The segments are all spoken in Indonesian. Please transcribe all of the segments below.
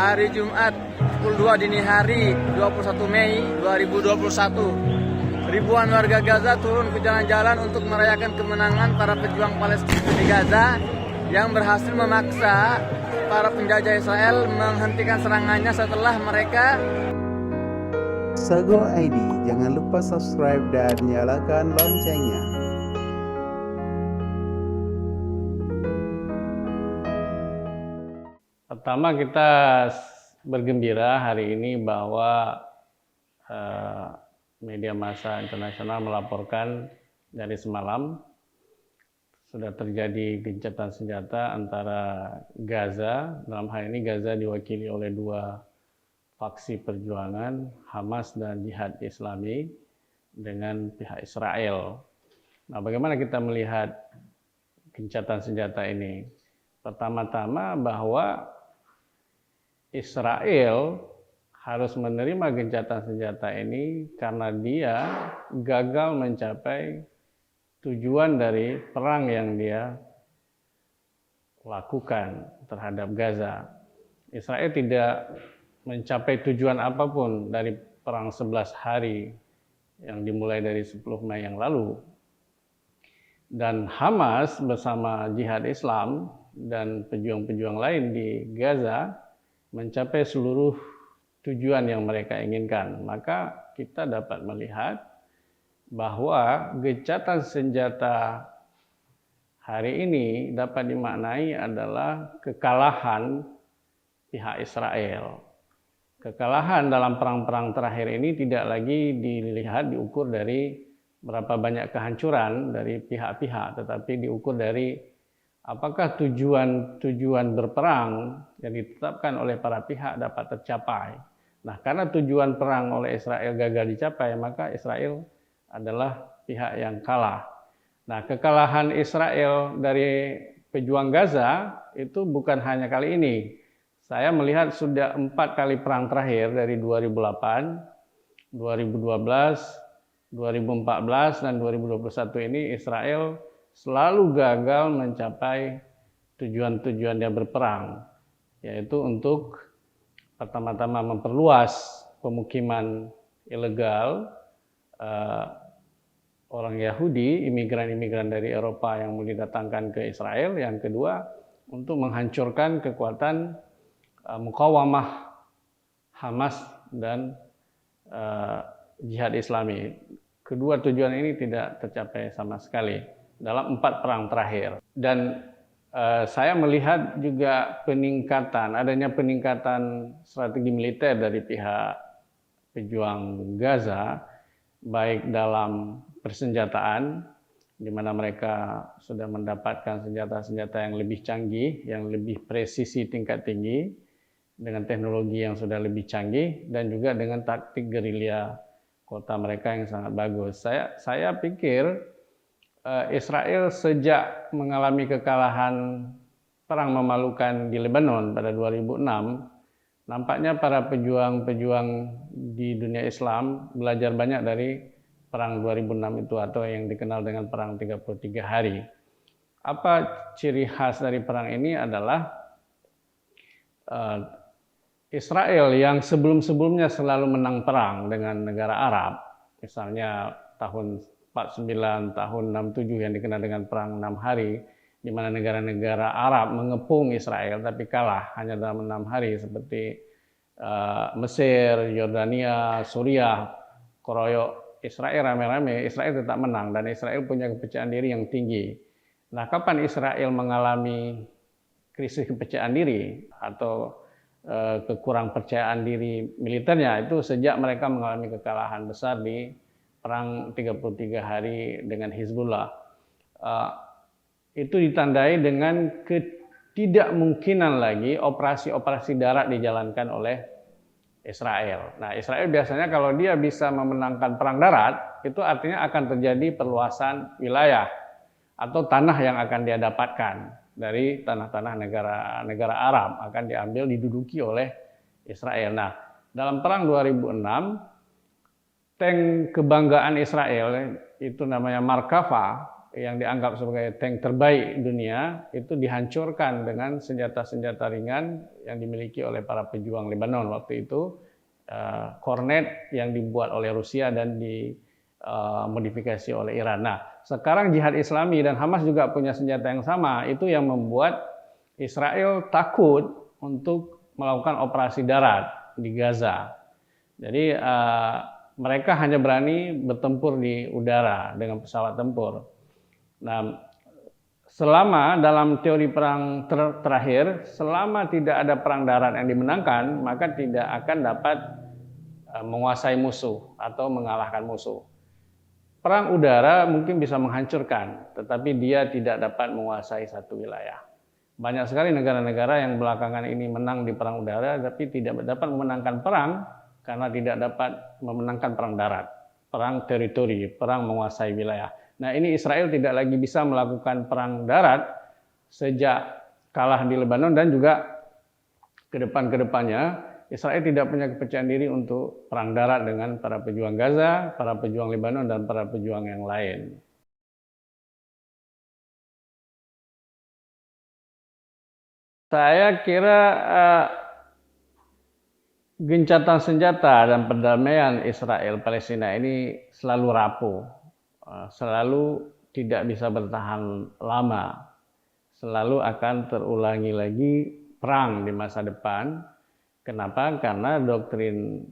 hari Jumat pukul 2 dini hari 21 Mei 2021. Ribuan warga Gaza turun ke jalan-jalan untuk merayakan kemenangan para pejuang Palestina di Gaza yang berhasil memaksa para penjajah Israel menghentikan serangannya setelah mereka. Sago ID, jangan lupa subscribe dan nyalakan loncengnya. Pertama, kita bergembira hari ini bahwa media massa internasional melaporkan dari semalam sudah terjadi gencatan senjata antara Gaza, dalam hal ini Gaza diwakili oleh dua faksi perjuangan, Hamas dan Jihad Islami, dengan pihak Israel. Nah, bagaimana kita melihat gencatan senjata ini? Pertama-tama bahwa Israel harus menerima gencatan senjata ini karena dia gagal mencapai tujuan dari perang yang dia lakukan terhadap Gaza. Israel tidak mencapai tujuan apapun dari perang 11 hari yang dimulai dari 10 Mei yang lalu. Dan Hamas bersama Jihad Islam dan pejuang-pejuang lain di Gaza mencapai seluruh tujuan yang mereka inginkan. Maka kita dapat melihat bahwa gencatan senjata hari ini dapat dimaknai adalah kekalahan pihak Israel. Kekalahan dalam perang-perang terakhir ini tidak lagi dilihat diukur dari berapa banyak kehancuran dari pihak-pihak, tetapi diukur dari apakah tujuan berperang yang ditetapkan oleh para pihak dapat tercapai. Nah, karena tujuan perang oleh Israel gagal dicapai, maka Israel adalah pihak yang kalah. Nah, kekalahan Israel dari pejuang Gaza itu bukan hanya kali ini. Saya melihat sudah 4 kali perang terakhir dari 2008, 2012, 2014, dan 2021 ini Israel selalu gagal mencapai tujuan-tujuan dia berperang, yaitu untuk pertama-tama memperluas pemukiman ilegal orang Yahudi, imigran-imigran dari Eropa yang mau didatangkan ke Israel. Yang kedua, untuk menghancurkan kekuatan mukawamah Hamas dan Jihad Islami. Kedua tujuan ini tidak tercapai sama sekali dalam 4 perang terakhir. Dan saya melihat juga adanya peningkatan strategi militer dari pihak pejuang Gaza, baik dalam persenjataan, di mana mereka sudah mendapatkan senjata-senjata yang lebih canggih, yang lebih presisi tingkat tinggi, dengan teknologi yang sudah lebih canggih, dan juga dengan taktik gerilya kota mereka yang sangat bagus. Saya pikir Israel sejak mengalami kekalahan perang memalukan di Lebanon pada 2006, nampaknya para pejuang-pejuang di dunia Islam belajar banyak dari perang 2006 itu, atau yang dikenal dengan perang 33 hari. Apa ciri khas dari perang ini adalah Israel yang sebelum-sebelumnya selalu menang perang dengan negara Arab, misalnya tahun 49, tahun 67 yang dikenal dengan perang 6 hari, di mana negara-negara Arab mengepung Israel tapi kalah hanya dalam 6 hari, seperti Mesir, Yordania, Suriah, keroyok Israel rame-rame, Israel tetap menang dan Israel punya kepercayaan diri yang tinggi. Nah, kapan Israel mengalami krisis kepercayaan diri atau kekurang percayaan diri militernya? Itu sejak mereka mengalami kekalahan besar di perang 33 hari dengan Hizbullah. Itu ditandai dengan ketidakmungkinan lagi operasi-operasi darat dijalankan oleh Israel. Nah, Israel biasanya kalau dia bisa memenangkan perang darat, itu artinya akan terjadi perluasan wilayah atau tanah yang akan dia dapatkan dari tanah-tanah negara Arab akan diambil, diduduki oleh Israel. Nah, dalam perang 2006, tank kebanggaan Israel itu namanya Markava, yang dianggap sebagai tank terbaik dunia itu dihancurkan dengan senjata-senjata ringan yang dimiliki oleh para pejuang Lebanon waktu itu, Kornet yang dibuat oleh Rusia dan dimodifikasi oleh Iran. Nah, sekarang Jihad Islami dan Hamas juga punya senjata yang sama, itu yang membuat Israel takut untuk melakukan operasi darat di Gaza. Jadi mereka hanya berani bertempur di udara dengan pesawat tempur. Nah, selama dalam teori perang terakhir, selama tidak ada perang darat yang dimenangkan, maka tidak akan dapat menguasai musuh atau mengalahkan musuh. Perang udara mungkin bisa menghancurkan, tetapi dia tidak dapat menguasai satu wilayah. Banyak sekali negara-negara yang belakangan ini menang di perang udara, tapi tidak dapat memenangkan perang karena tidak dapat memenangkan perang darat, perang teritori, perang menguasai wilayah. Nah, ini Israel tidak lagi bisa melakukan perang darat sejak kalah di Lebanon, dan juga ke depannya Israel tidak punya kepercayaan diri untuk perang darat dengan para pejuang Gaza, para pejuang Lebanon, dan para pejuang yang lain. Saya kira gencatan senjata dan perdamaian Israel Palestina ini selalu rapuh, selalu tidak bisa bertahan lama, selalu akan terulangi lagi perang di masa depan. Kenapa? Karena doktrin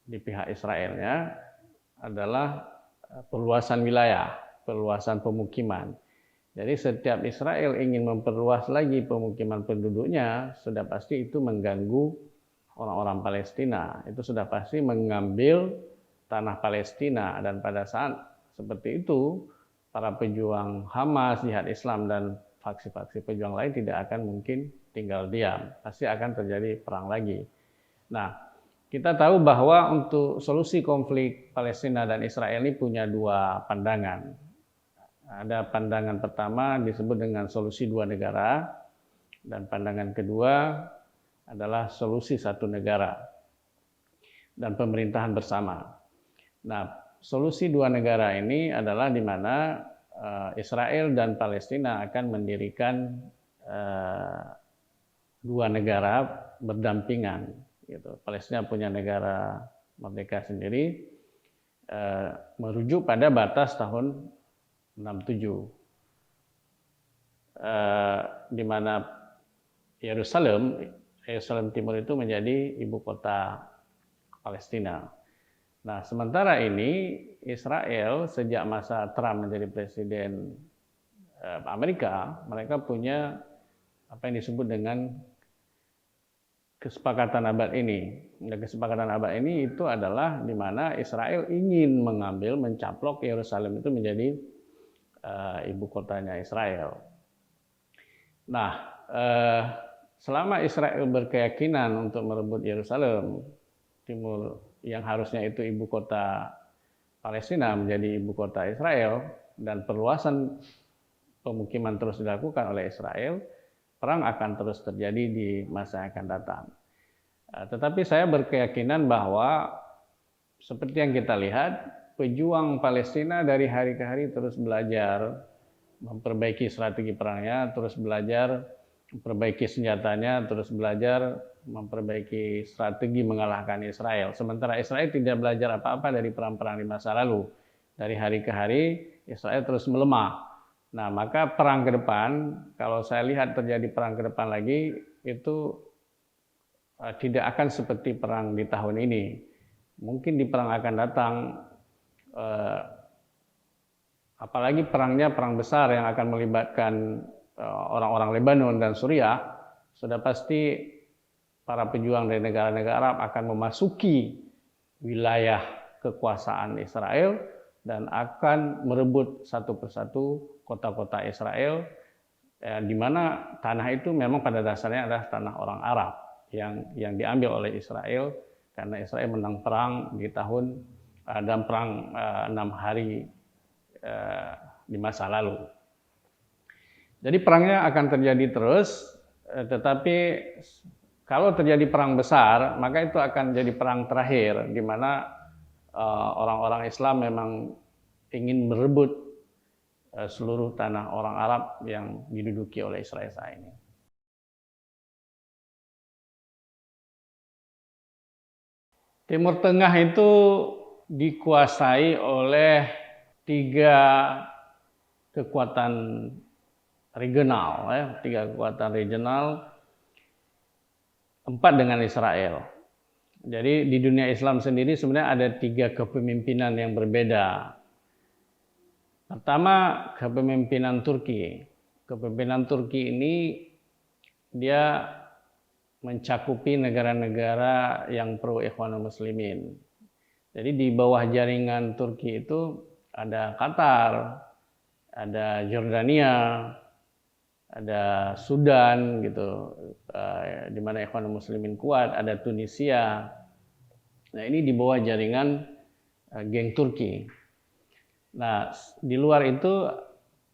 di pihak Israelnya adalah perluasan wilayah, perluasan pemukiman. Jadi setiap Israel ingin memperluas lagi pemukiman penduduknya, sudah pasti itu mengganggu orang-orang Palestina. Itu sudah pasti mengambil tanah Palestina, dan pada saat seperti itu, para pejuang Hamas, Jihad Islam, dan faksi-faksi pejuang lain tidak akan mungkin tinggal diam. Pasti akan terjadi perang lagi. Nah, kita tahu bahwa untuk solusi konflik Palestina dan Israel ini punya dua pandangan. Ada pandangan pertama disebut dengan solusi dua negara, dan pandangan kedua adalah solusi satu negara dan pemerintahan bersama. Nah, solusi dua negara ini adalah di mana Israel dan Palestina akan mendirikan dua negara berdampingan. Gitu. Palestina punya negara merdeka sendiri, merujuk pada batas tahun 67, di mana Yerusalem Timur itu menjadi ibu kota Palestina. Nah, sementara ini Israel sejak masa Trump menjadi presiden Amerika, mereka punya apa yang disebut dengan kesepakatan abad ini. Nah, kesepakatan abad ini itu adalah di mana Israel ingin mencaplok Yerusalem itu menjadi ibu kotanya Israel. Nah, selama Israel berkeyakinan untuk merebut Yerusalem Timur yang harusnya itu ibu kota Palestina menjadi ibu kota Israel, dan perluasan pemukiman terus dilakukan oleh Israel, perang akan terus terjadi di masa yang akan datang. Tetapi saya berkeyakinan bahwa seperti yang kita lihat, pejuang Palestina dari hari ke hari terus belajar memperbaiki strategi perangnya, terus belajar memperbaiki senjatanya, terus belajar memperbaiki strategi mengalahkan Israel. Sementara Israel tidak belajar apa-apa dari perang-perang di masa lalu. Dari hari ke hari Israel terus melemah. Nah, maka perang ke depan, kalau saya lihat terjadi perang ke depan lagi, itu tidak akan seperti perang di tahun ini. Mungkin di perang akan datang, apalagi perangnya perang besar yang akan melibatkan orang-orang Lebanon dan Suriah, sudah pasti para pejuang dari negara-negara Arab akan memasuki wilayah kekuasaan Israel dan akan merebut satu persatu kota-kota Israel, di mana tanah itu memang pada dasarnya adalah tanah orang Arab yang diambil oleh Israel karena Israel menang perang di tahun dan perang 6 hari di masa lalu. Jadi perangnya akan terjadi terus, tetapi kalau terjadi perang besar, maka itu akan jadi perang terakhir, di mana orang-orang Islam memang ingin merebut seluruh tanah orang Arab yang diduduki oleh Israel saat ini. Timur Tengah itu dikuasai oleh 3 kekuatan regional, 3 kekuatan regional, 4 dengan Israel. Jadi di dunia Islam sendiri sebenarnya ada 3 kepemimpinan yang berbeda. Pertama, kepemimpinan Turki. Kepemimpinan Turki ini dia mencakupi negara-negara yang pro Ikhwanul Muslimin. Jadi di bawah jaringan Turki itu ada Qatar, ada Jordania, ada Sudan gitu, di mana Ikhwanul Muslimin kuat, ada Tunisia. Nah, ini di bawah jaringan geng Turki. Nah, di luar itu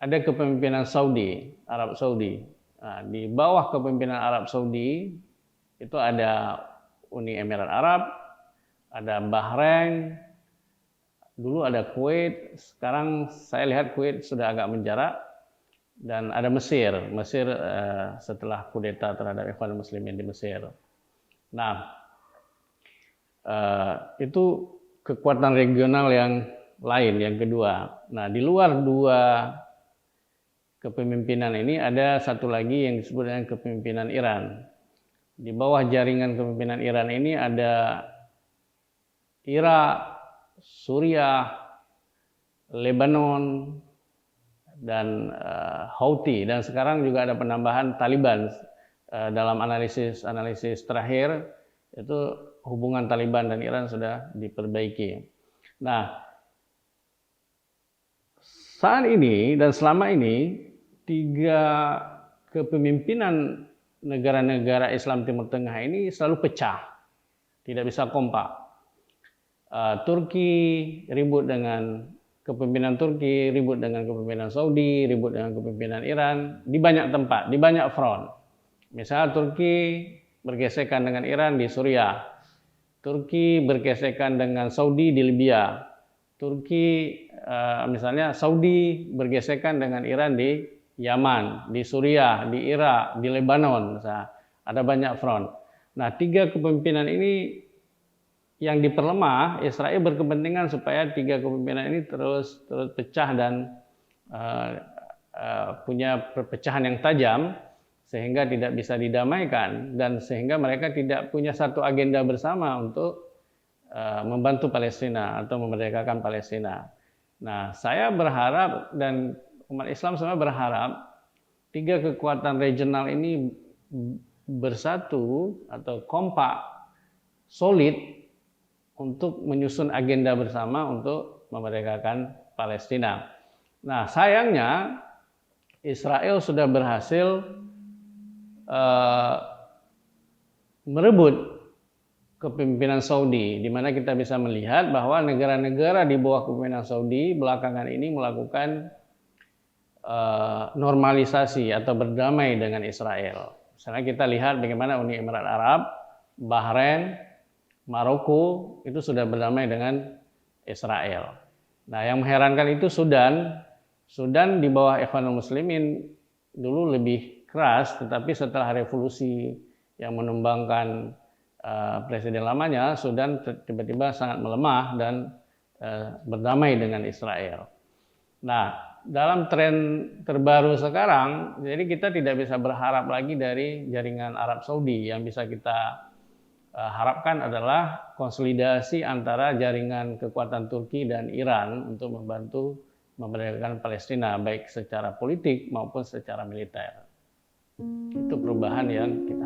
ada kepemimpinan Saudi, Arab Saudi. Nah, di bawah kepemimpinan Arab Saudi itu ada Uni Emirat Arab, ada Bahrain, dulu ada Kuwait, sekarang saya lihat Kuwait sudah agak menjarak, dan ada Mesir. Mesir setelah kudeta terhadap Ikhwanul Muslimin di Mesir. Nah, itu kekuatan regional yang lain, yang kedua. Nah, di luar 2 kepemimpinan ini ada satu lagi yang disebut dengan kepemimpinan Iran. Di bawah jaringan kepemimpinan Iran ini ada Irak, Suriah, Lebanon, dan Houthi, dan sekarang juga ada penambahan Taliban. Dalam analisis terakhir itu hubungan Taliban dan Iran sudah diperbaiki. Nah, saat ini dan selama ini 3 kepemimpinan negara-negara Islam Timur Tengah ini selalu pecah, tidak bisa kompak. Turki ribut dengan kepemimpinan Turki, ribut dengan kepemimpinan Saudi, ribut dengan kepemimpinan Iran di banyak tempat, di banyak front. Misalnya Turki bergesekan dengan Iran di Suriah, Turki bergesekan dengan Saudi di Libya, Turki misalnya Saudi bergesekan dengan Iran di Yaman, di Suriah, di Irak, di Lebanon, misalnya. Ada banyak front. Nah, 3 kepemimpinan ini yang diperlemah, Israel berkepentingan supaya 3 kepemimpinan ini terus pecah dan punya perpecahan yang tajam, sehingga tidak bisa didamaikan, dan sehingga mereka tidak punya satu agenda bersama untuk membantu Palestina atau memerdekakan Palestina. Nah, saya berharap dan umat Islam semua berharap 3 kekuatan regional ini bersatu atau kompak, solid untuk menyusun agenda bersama untuk memerdekakan Palestina. Nah, sayangnya Israel sudah berhasil merebut kepemimpinan Saudi, di mana kita bisa melihat bahwa negara-negara di bawah kepemimpinan Saudi belakangan ini melakukan normalisasi atau berdamai dengan Israel. Misalnya kita lihat bagaimana Uni Emirat Arab, Bahrain, Maroko itu sudah berdamai dengan Israel. Nah, yang mengherankan itu Sudan. Sudan di bawah Ikhwanul Muslimin dulu lebih keras, tetapi setelah revolusi yang menumbangkan presiden lamanya, Sudan tiba-tiba sangat melemah dan berdamai dengan Israel. Nah, dalam tren terbaru sekarang, jadi kita tidak bisa berharap lagi dari jaringan Arab Saudi. Yang bisa kita harapkan adalah konsolidasi antara jaringan kekuatan Turki dan Iran untuk membantu memerdekakan Palestina, baik secara politik maupun secara militer. Itu perubahan yang kita